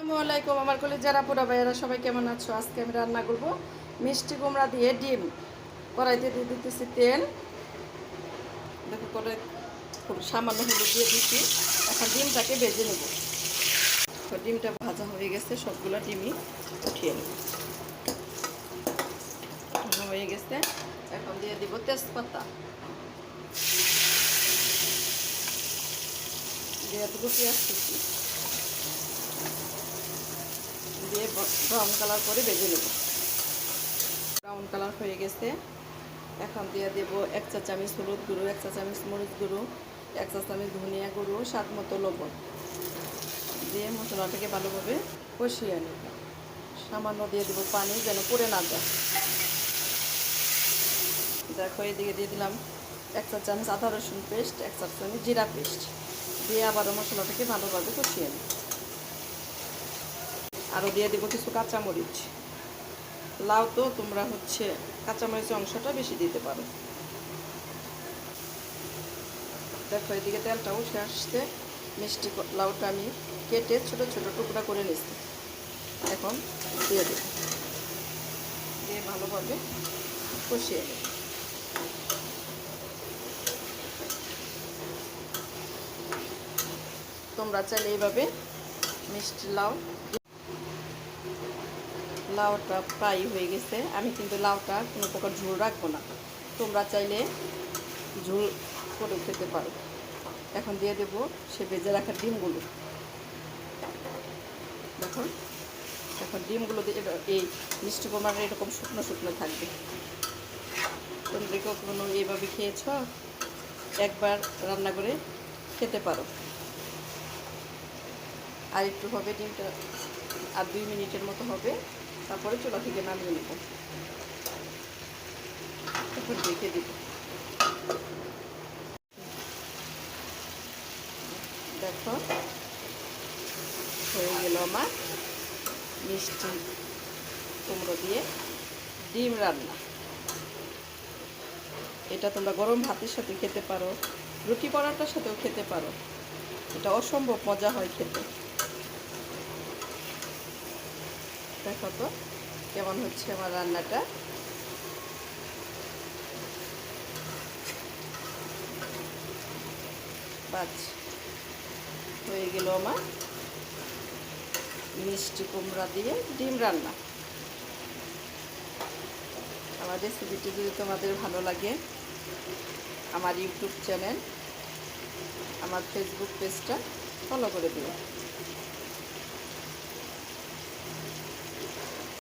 আসসালামু আলাইকুম আমার কলিজারা পুরা ভাইয়েরা সবাই কেমন আছো? আজকে আমি রান্না করব মিষ্টি কুমড়া দিয়ে ডিম। কড়াইতে দিয়ে দিতেছি তেল। দেখো করে খুব সামান্য হলুদ দিয়ে দিচ্ছি। এখন ডিমটাকে ভেজে নেব। তো ডিমটা ভাজা হয়ে গেছে, সবগুলো ডিমই উঠিয়ে নেব। হয়ে গেছে, এখন দিয়ে দিব তেজপাতা, দিয়ে দেবো পেঁয়াজ কুচি, দিয়ে ব্রাউন কালার করে ভেজে নেব। ব্রাউন কালার হয়ে গেছে, এখন দিয়ে দেব 1 চা চামচ হলুদ গুঁড়ো, 1 চা চামচ মরিচ গুঁড়ো, 1 চা চামচ ধনিয়া গুঁড়ো, স্বাদ মতো লবণ দিয়ে মশলাটাকে ভালোভাবে কষিয়ে নেব। সামান্য দিয়ে দেবো পানি যেন পড়ে না যায়। দেখো এদিকে দিয়ে দিলাম 1 চা চামচ আদা রসুন পেস্ট, 1 চা চামচ জিরা পেস্ট দিয়ে আবারও মশলাটাকে ভালোভাবে কষিয়ে নেব। আরও দিয়ে দেবো কিছু কাঁচামরিচ। লাউ তো তোমরা কাঁচামরিচের অংশটা বেশি দিতে পারো। দেখো এদিকে তেলটা উঠে আসছে, মিষ্টি লাউটা আমি কেটে ছোট ছোট টুকরা করে নিচ্ছি। এখন দিয়ে দেব, দিয়ে ভালোভাবে কষিয়ে নেব। তোমরা চাইলে এইভাবে মিষ্টি লাউটা ফ্রাই হয়ে গেছে। আমি কিন্তু লাউটা কোনো প্রকার ঝোল রাখবো না, তোমরা চাইলে ঝোল করে খেতে পারো। এখন দিয়ে দেবো সে ভেজে রাখা ডিমগুলো। দেখুন, এখন ডিমগুলো দিয়ে এই মিষ্টি কুমড়াটা এরকম শুকনো শুকনো থাকবে। তোমরা কখনো এইভাবে খেয়েছ? একবার রান্না করে খেতে পারো। আর একটু হবে, ডিমটা আর 2 মিনিটের মতো হবে, তারপরে চুলা থেকে নামিয়ে নেব। এখন রেখে দিব। দেখো হয়ে গেল আমার মিষ্টি কুমড়ো দিয়ে ডিম রান্না। এটা তোমরা গরম ভাতের সাথে খেতে পারো, রুটি পরাটার সাথেও খেতে পারো। এটা অসম্ভব মজা হয় খেতে। দেখো তো কেমন হচ্ছে আমার রান্নাটা। বাস হয়ে গেল আমার মিষ্টি কুমড়া দিয়ে ডিম রান্না। আমার রেসিপিটি যদি তোমাদের ভালো লাগে, আমার ইউটিউব চ্যানেল, আমার ফেসবুক পেজটা ফলো করে দিও।